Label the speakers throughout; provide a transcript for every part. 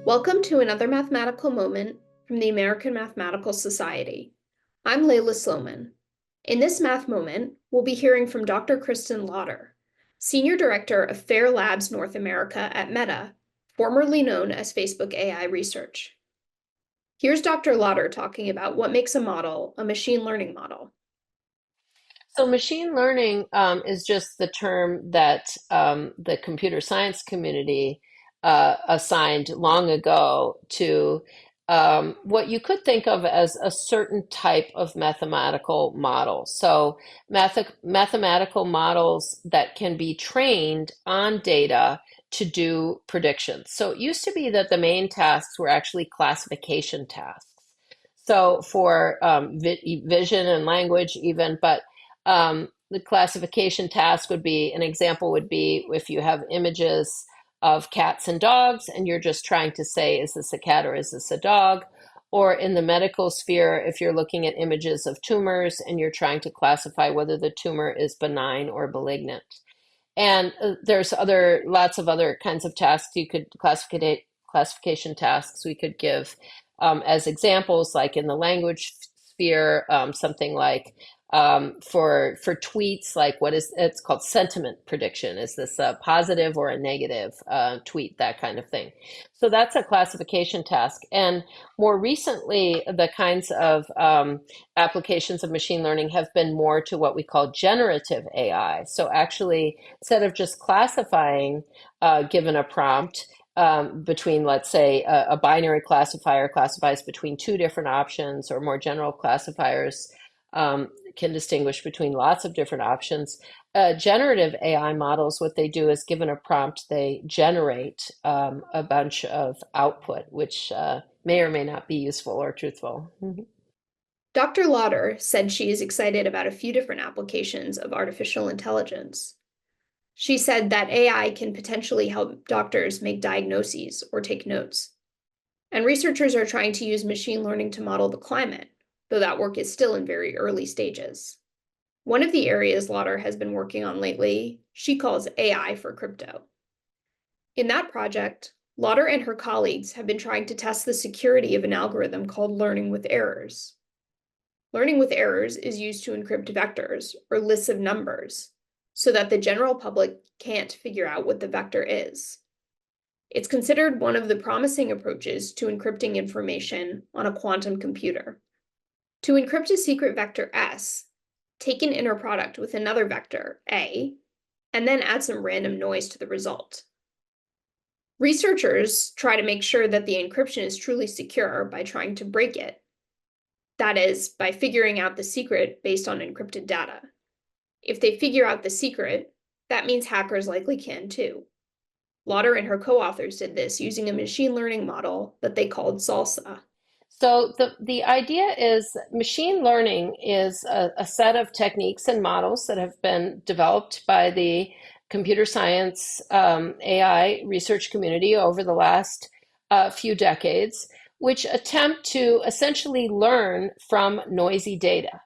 Speaker 1: Welcome to another mathematical moment from the American Mathematical Society. I'm Layla Sloman. In this math moment, we'll be hearing from Dr. Kristen Lauder, Senior Director of FAIR Labs North America at Meta, formerly known as Facebook AI Research. Here's Dr. Lauder talking about what makes a model a machine learning model.
Speaker 2: So machine learning is just the term that the computer science community assigned long ago to what you could think of as a certain type of mathematical model. So mathematical models that can be trained on data to do predictions. So it used to be that the main tasks were actually classification tasks. So for vision and language even, but the classification task would be, an example would be if you have images of cats and dogs and you're just trying to say, is this a cat or is this a dog? Or in the medical sphere, if you're looking at images of tumors and you're trying to classify whether the tumor is benign or malignant. And there's lots of other kinds of tasks you could classification tasks we could give as examples, like in the language sphere, something like for tweets, like it's called sentiment prediction. Is this a positive or a negative tweet? That kind of thing. So that's a classification task. And more recently, the kinds of applications of machine learning have been more to what we call generative AI. So actually, instead of just classifying given a prompt, between, let's say, a binary classifier classifies between two different options, or more general classifiers can distinguish between lots of different options. Generative AI models, what they do is, given a prompt, they generate a bunch of output, which may or may not be useful or truthful.
Speaker 1: Dr. Lauder said she is excited about a few different applications of artificial intelligence. She said that AI can potentially help doctors make diagnoses or take notes. And researchers are trying to use machine learning to model the climate, though that work is still in very early stages. One of the areas Lauder has been working on lately, she calls AI for crypto. In that project, Lauder and her colleagues have been trying to test the security of an algorithm called learning with errors. Learning with errors is used to encrypt vectors, or lists of numbers, so that the general public can't figure out what the vector is. It's considered one of the promising approaches to encrypting information on a quantum computer. To encrypt a secret vector S, take an inner product with another vector, A, and then add some random noise to the result. Researchers try to make sure that the encryption is truly secure by trying to break it. That is, by figuring out the secret based on encrypted data. If they figure out the secret, that means hackers likely can too. Lauder and her co-authors did this using a machine learning model that they called SALSA.
Speaker 2: So the idea is machine learning is a set of techniques and models that have been developed by the computer science AI research community over the last few decades, which attempt to essentially learn from noisy data.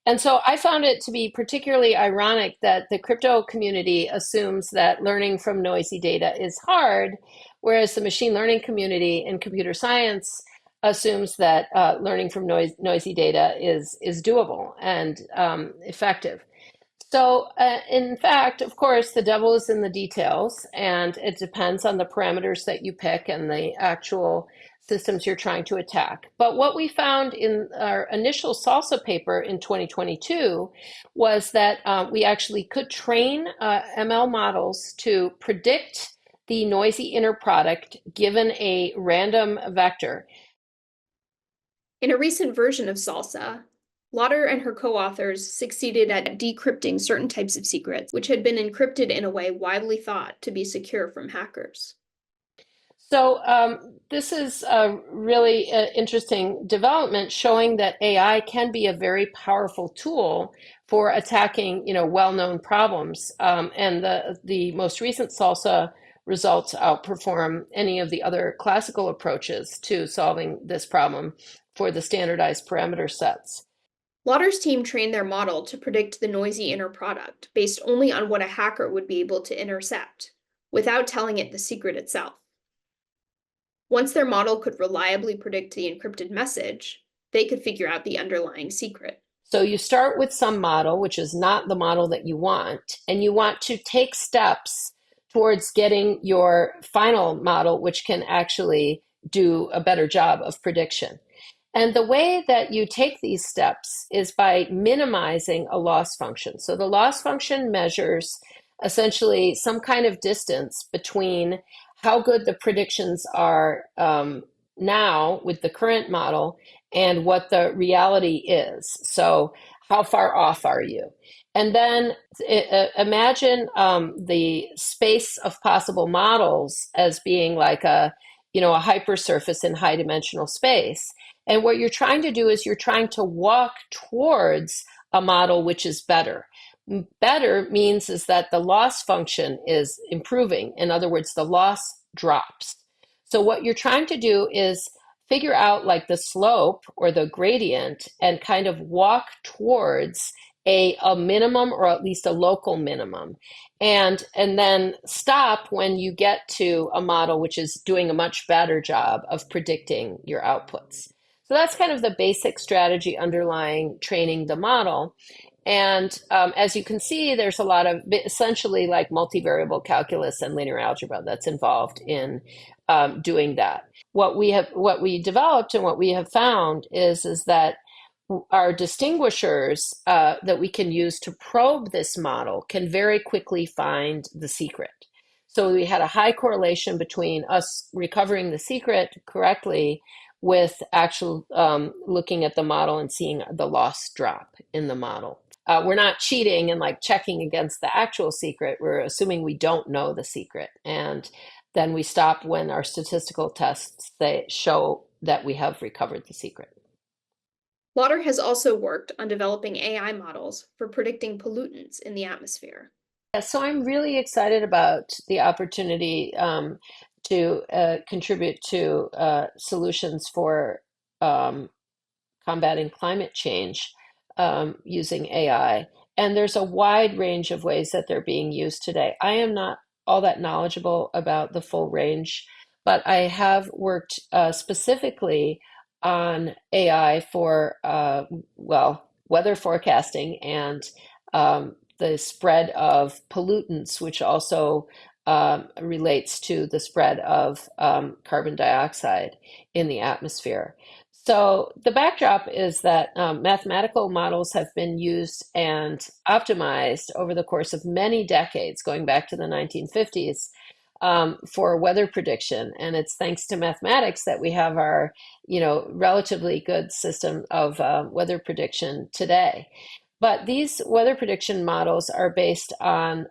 Speaker 2: And so I found it to be particularly ironic that the crypto community assumes that learning from noisy data is hard, whereas the machine learning community in computer science assumes that learning from noisy data is doable and effective. So, in fact, of course, the devil is in the details, and it depends on the parameters that you pick and the actual systems you're trying to attack. But what we found in our initial SALSA paper in 2022 was that we actually could train ML models to predict the noisy inner product given a random vector.
Speaker 1: In a recent version of SALSA, Lauder and her co-authors succeeded at decrypting certain types of secrets, which had been encrypted in a way widely thought to be secure from hackers.
Speaker 2: So this is a really interesting development, showing that AI can be a very powerful tool for attacking, well-known problems. And the most recent SALSA results outperform any of the other classical approaches to solving this problem for the standardized parameter sets.
Speaker 1: Lauder's team trained their model to predict the noisy inner product based only on what a hacker would be able to intercept, without telling it the secret itself. Once their model could reliably predict the encrypted message, they could figure out the underlying secret.
Speaker 2: So you start with some model, which is not the model that you want, and you want to take steps towards getting your final model, which can actually do a better job of prediction. And the way that you take these steps is by minimizing a loss function. So the loss function measures essentially some kind of distance between how good the predictions are now with the current model and what the reality is. So how far off are you? And then imagine the space of possible models as being like a hypersurface in high dimensional space. And what you're trying to do is you're trying to walk towards a model which is better. Better means is that the loss function is improving. In other words, the loss drops. So what you're trying to do is figure out like the slope or the gradient and kind of walk towards a minimum or at least a local minimum and then stop when you get to a model which is doing a much better job of predicting your outputs. So that's kind of the basic strategy underlying training the model. And as you can see, there's a lot of essentially like multivariable calculus and linear algebra that's involved in doing that. What we developed and what we have found is that our distinguishers that we can use to probe this model can very quickly find the secret. So we had a high correlation between us recovering the secret correctly with actual looking at the model and seeing the loss drop in the model. We're not cheating and like checking against the actual secret. We're assuming we don't know the secret. And then we stop when our statistical tests they show that we have recovered the secret.
Speaker 1: Lauder has also worked on developing AI models for predicting pollutants in the atmosphere.
Speaker 2: Yeah, so I'm really excited about the opportunity to contribute to solutions for um, combating climate change using AI. And there's a wide range of ways that they're being used today. I am not all that knowledgeable about the full range, but I have worked specifically on AI for, weather forecasting and the spread of pollutants, which also relates to the spread of carbon dioxide in the atmosphere. So the backdrop is that mathematical models have been used and optimized over the course of many decades, going back to the 1950s, for weather prediction. And it's thanks to mathematics that we have our, relatively good system of weather prediction today. But these weather prediction models are based on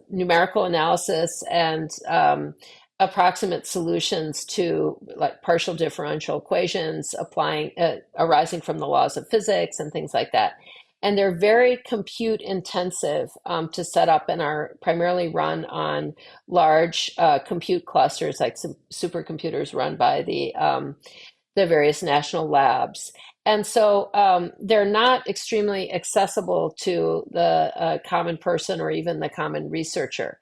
Speaker 2: numerical analysis and approximate solutions to like partial differential equations applying arising from the laws of physics and things like that. And they're very compute intensive to set up and are primarily run on large compute clusters like supercomputers run by the various national labs. And so they're not extremely accessible to the common person or even the common researcher.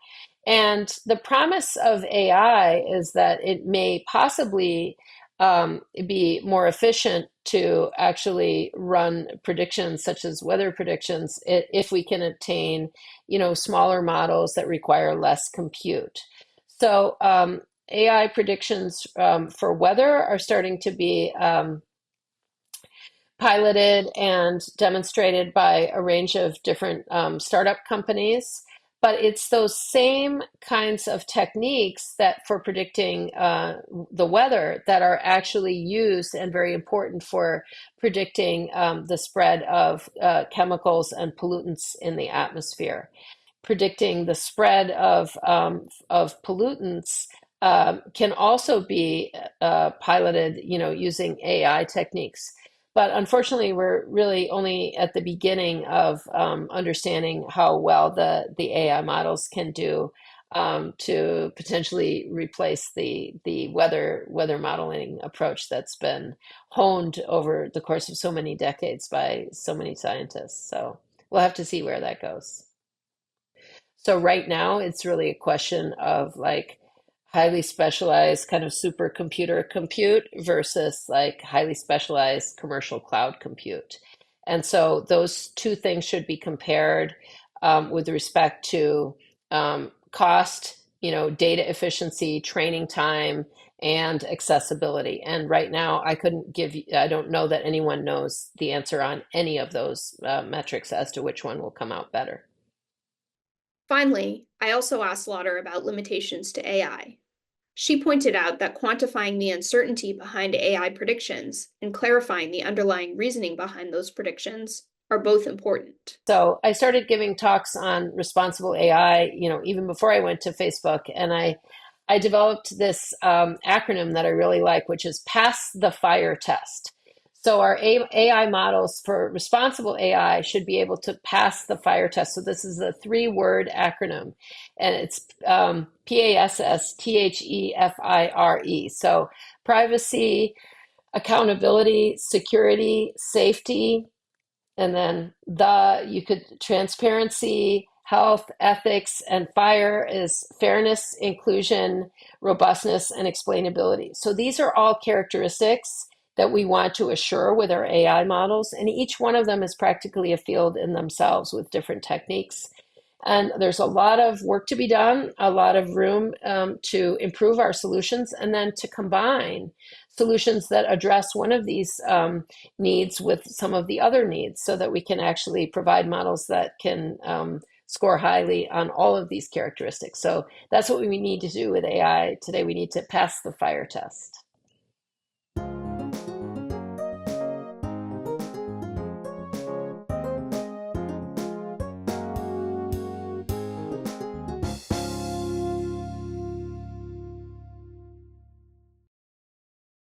Speaker 2: And the promise of AI is that it may possibly be more efficient to actually run predictions such as weather predictions if we can obtain, smaller models that require less compute. So AI predictions for weather are starting to be piloted and demonstrated by a range of different startup companies. But it's those same kinds of techniques that for predicting the weather that are actually used and very important for predicting the spread of chemicals and pollutants in the atmosphere. Predicting the spread of pollutants can also be piloted, using AI techniques. But unfortunately, we're really only at the beginning of understanding how well the AI models can do to potentially replace the weather modeling approach that's been honed over the course of so many decades by so many scientists. So we'll have to see where that goes. So right now, it's really a question of like highly specialized kind of supercomputer compute versus like highly specialized commercial cloud compute. And so those two things should be compared with respect to cost, data efficiency, training time, and accessibility. And right now, I don't know that anyone knows the answer on any of those metrics as to which one will come out better.
Speaker 1: Finally, I also asked Lauder about limitations to AI. She pointed out that quantifying the uncertainty behind AI predictions and clarifying the underlying reasoning behind those predictions are both important.
Speaker 2: So I started giving talks on responsible AI, even before I went to Facebook, and I developed this acronym that I really like, which is pass the fire test. So our AI models for responsible AI should be able to pass the fire test. So this is a three-word acronym, and it's PASSTHEFIRE. So privacy, accountability, security, safety, and then you could transparency, health, ethics, and fire is fairness, inclusion, robustness, and explainability. So these are all characteristics that we want to assure with our AI models, and each one of them is practically a field in themselves with different techniques. And there's a lot of work to be done, a lot of room to improve our solutions, and then to combine solutions that address one of these needs with some of the other needs so that we can actually provide models that can score highly on all of these characteristics. So that's what we need to do with AI today. We need to pass the fire test.